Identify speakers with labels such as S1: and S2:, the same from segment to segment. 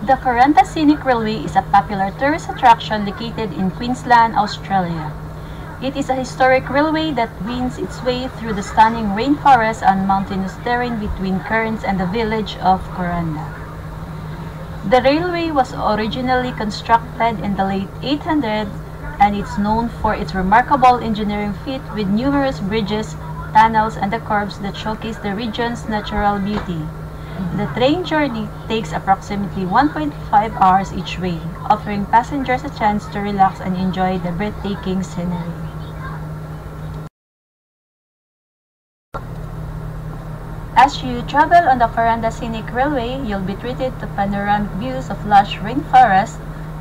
S1: The Kuranda Scenic Railway is a popular tourist attraction located in Queensland, Australia. It is a historic railway that winds its way through the stunning rainforest and mountainous terrain between Cairns and the village of Kuranda. The railway was originally constructed in the late 800s and it's known for its remarkable engineering feat with numerous bridges, tunnels, and the curves that showcase the region's natural beauty. The train journey takes approximately 1.5 hours each way, offering passengers a chance to relax and enjoy the breathtaking scenery. As you travel on the Kuranda Scenic Railway, you'll be treated to panoramic views of lush rainforest,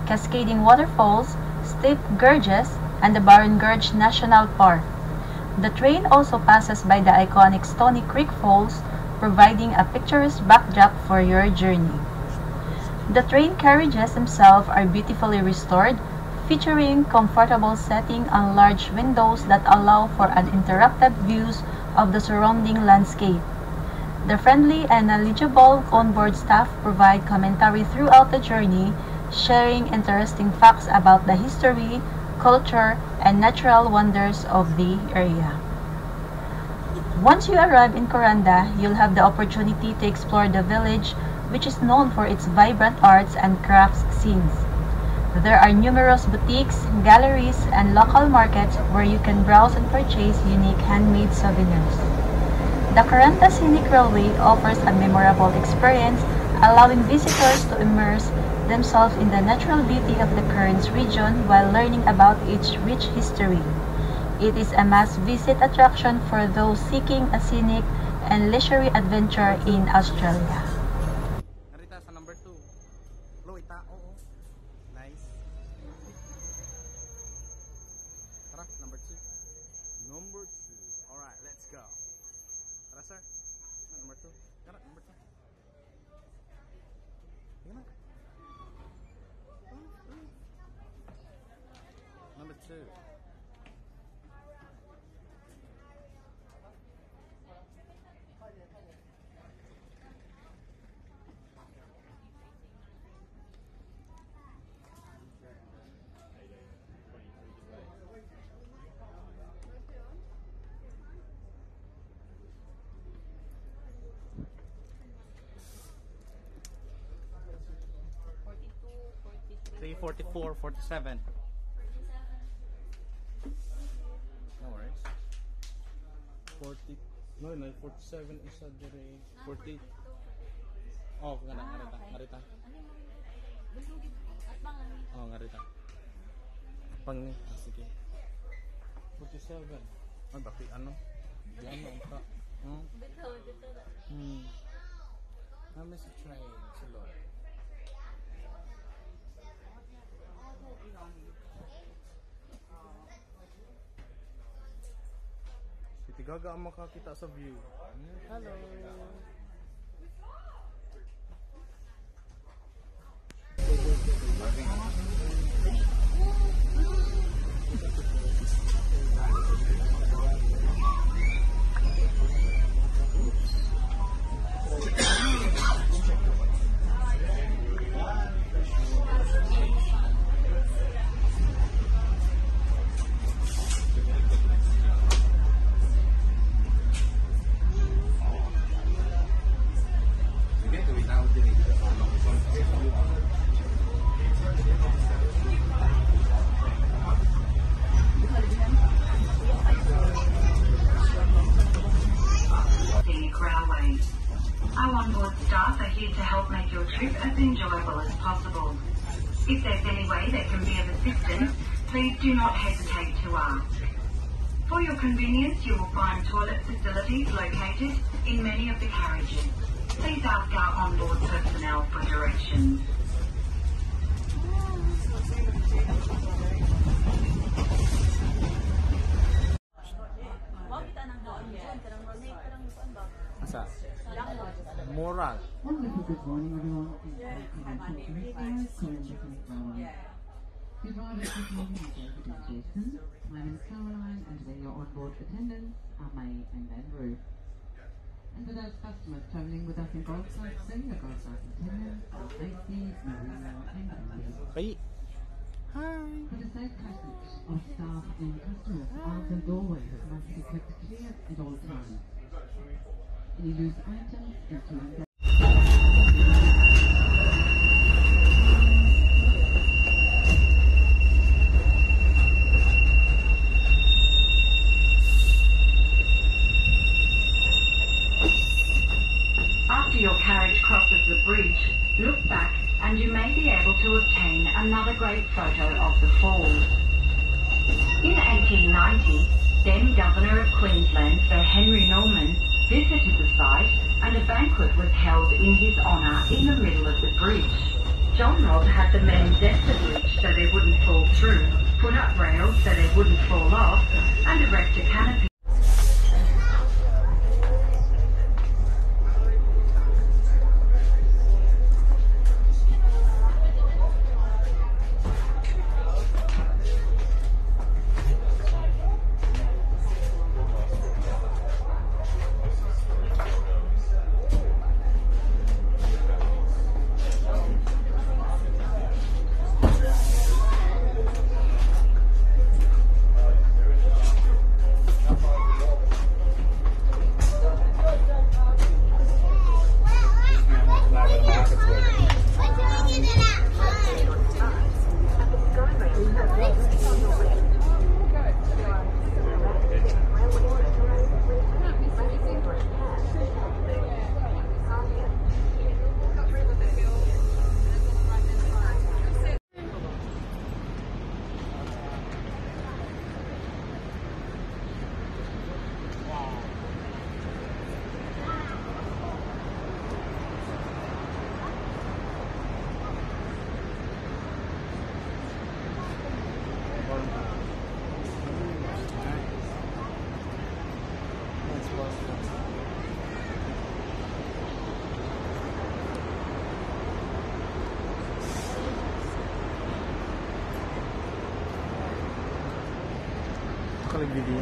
S1: cascading waterfalls, steep gorges, and the Barron Gorge National Park. The train also passes by the iconic Stony Creek Falls, providing a picturesque backdrop for your journey. The train carriages themselves are beautifully restored, featuring comfortable seating and large windows that allow for uninterrupted views of the surrounding landscape. The friendly and knowledgeable onboard staff provide commentary throughout the journey, sharing interesting facts about the history, culture, and natural wonders of the area. Once you arrive in Kuranda, you'll have the opportunity to explore the village, which is known for its vibrant arts and crafts scenes. There are numerous boutiques, galleries, and local markets where you can browse and purchase unique handmade souvenirs. The Kuranda Scenic Railway offers a memorable experience, allowing visitors to immerse themselves in the natural beauty of the Cairns region while learning about its rich history. It is a must-visit attraction for those seeking a scenic and leisurely adventure in Australia.
S2: Narita sa number 2. Loita, oo. Nice. Tara, number 2. Number 2. Alright, let's go. Tara, sir. Number 2. Tara, number 2. Tingnan na. Number 2. Three 44, 47. No worries. 40. No, 47 isa dire 40. Oh, kana ngarita. Oh, ngarita. Pang sige. 47. Ay, bakit ano? Yan ang ka. I miss a train, Lord. Si Gaga ang makakita sa view. Hello.
S3: 'Possible. If there's any way they can be of assistance, please do not hesitate to ask. For your convenience, you will find toilet facilities located in many of the carriages. Please ask our onboard personnel for directions.
S2: Asa? Moral.
S4: Wonderful good morning everyone. Goodbye, education. My name is Caroline and today your onboard attendants are May and Andrew. And for those customers travelling with us in Gold Class, the Gold Class attendants are Icy, Marina, and Andy.
S2: Bye. Hi.
S4: For the safe passage of staff and customers, outdoor doorways must be kept clear at all times. Any loose items, including
S3: After your carriage crosses the bridge, look back and you may be able to obtain another great photo of the fall. In 1890, then Governor of Queensland Sir Henry Norman visited the site and a banquet was held in his honour in the middle of the bridge. John Robb had the men deck the bridge so they wouldn't fall through, put up rails so they wouldn't fall off, and erect a canopy.
S2: Ako nag-video.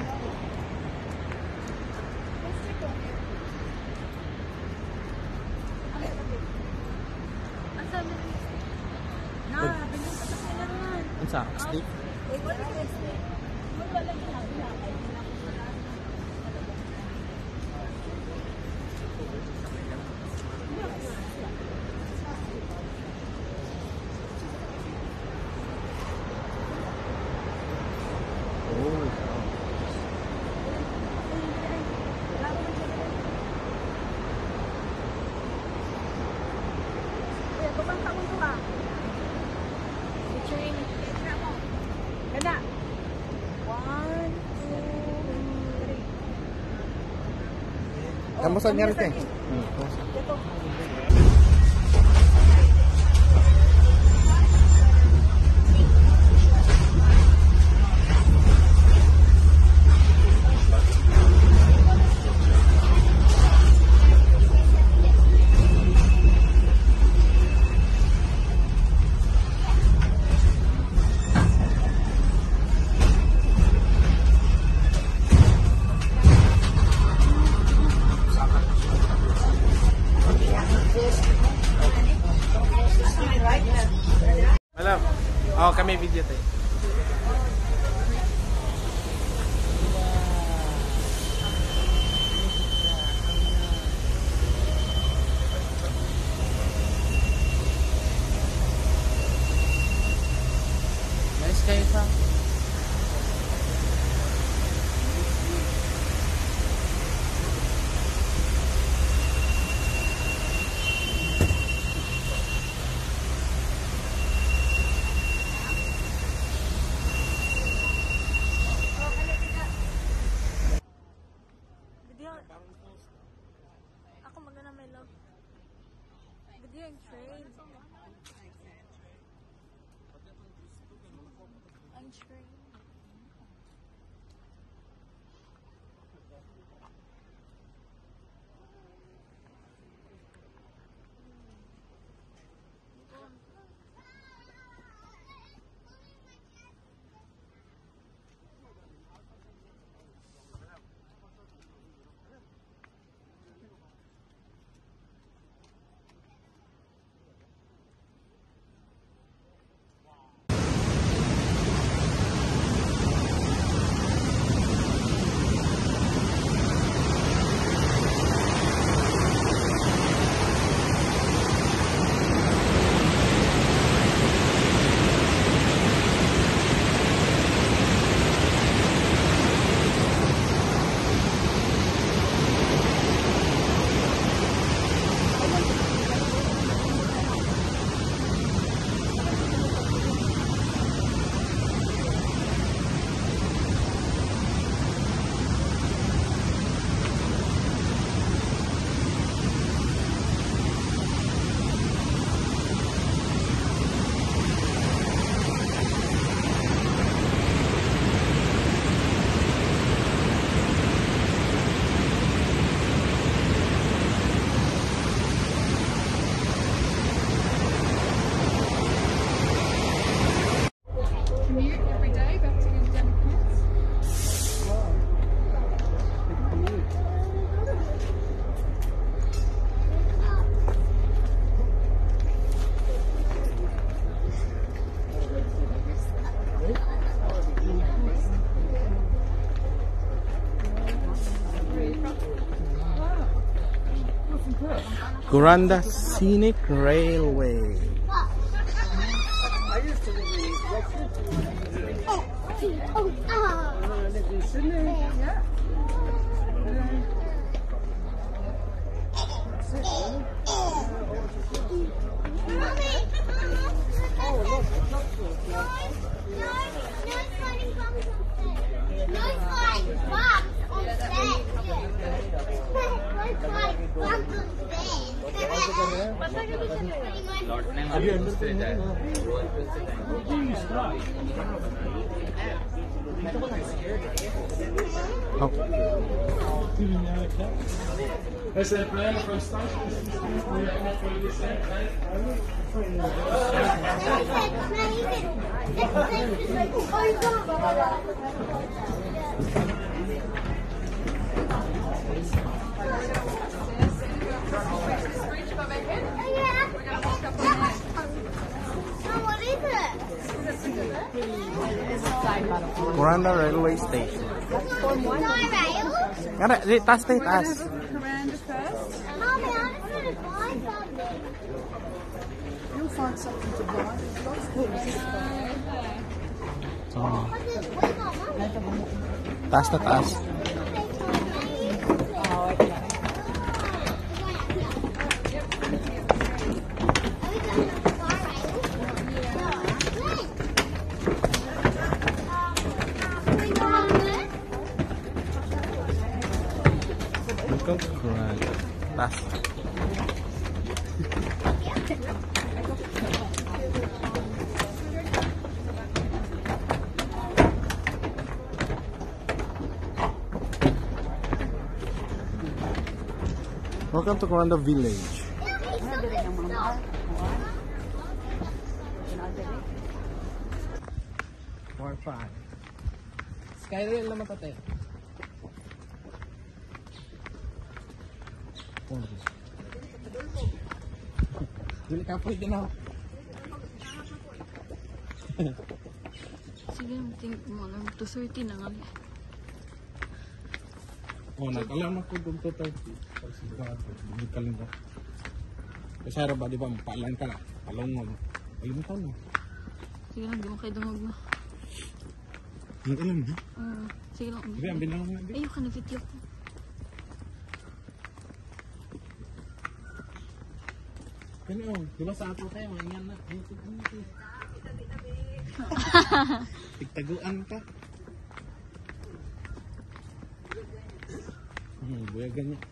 S2: Ang sa steak? Kamu saan nga rin? Alam, oh kami video tayo. Guys, kayo sa
S5: ako magana may love. Video yung train. Ang train.
S2: Kuranda Scenic Railway. Is that plan for Kuranda Railway Station. Ngara, di tas deh tas.
S5: You'll find something to buy.
S2: Oh. Tas na tas. Kuranda. Tas. Welcome to Kuranda Village. More fun. Skyrail naman tate. Dili ka pwede na.
S5: Sige, think mo lang. 2:30 na nga.
S2: Oh, nakalam ako kung 2:30. Pagsigurado, hindi ka lang ba. Kasi harap ba, di ba, mapaalan ka na. Palungon. Ayun ka na.
S5: Sige lang, di mo kayo dungog na.
S2: Hindi alam na.
S5: Sige lang.
S2: Sige, ang binang nga.
S5: Ayoko na video ko.
S2: Kani oh, di ba sa ato tayo, manyan na. Tigtaguan ka. Buya ganyan.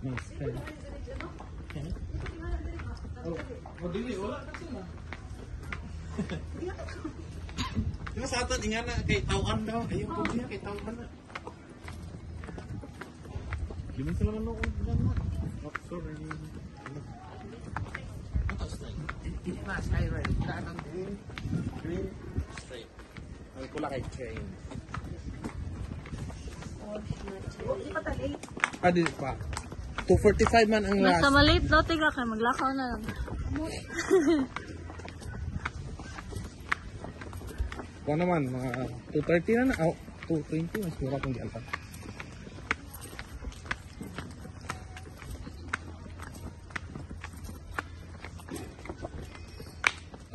S2: Nice. Okay. Oh, dili wala kasi na. Di ba sa ato ingan na kay tawon daw. Ayun po siya kay tawon na. Gimana sila nanood dyan na? Oh, sorry. Hindi na, Skyrail. Kailangan ng green, straight. Ang pula kay train. Ah, di pa. 2:45 man ang last.
S5: Basta malate daw, tiga kayo. Maglakaw na lang.
S2: Kung naman, mga 2:30 na na. Oh, 2:20. Mas mura kong gialpan.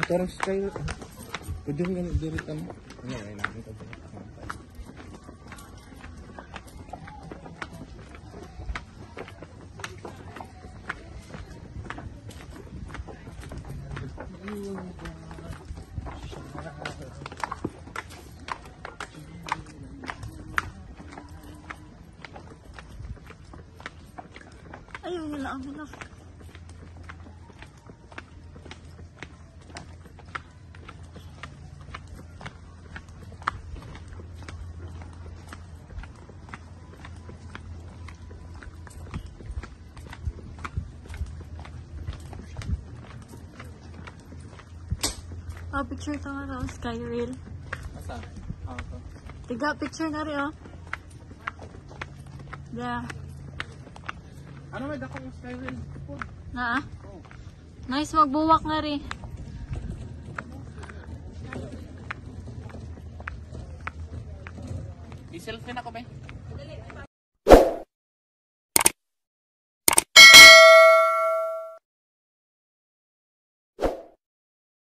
S2: Ito orang Skyrail. Pwede rin ganun direct mo. Ano, ay namin ito.
S5: Ayaw nila ako na. Oh, picture ka nga raw, Skyrail.
S2: Asa? Ah, ito.
S5: Tiga, picture na rin, oh. Yeah.
S2: Ano may dakong Skyrail?
S5: Na, ah? Nice, magbuwak nga rin.
S2: I-selfie na ko, be.
S5: Dali,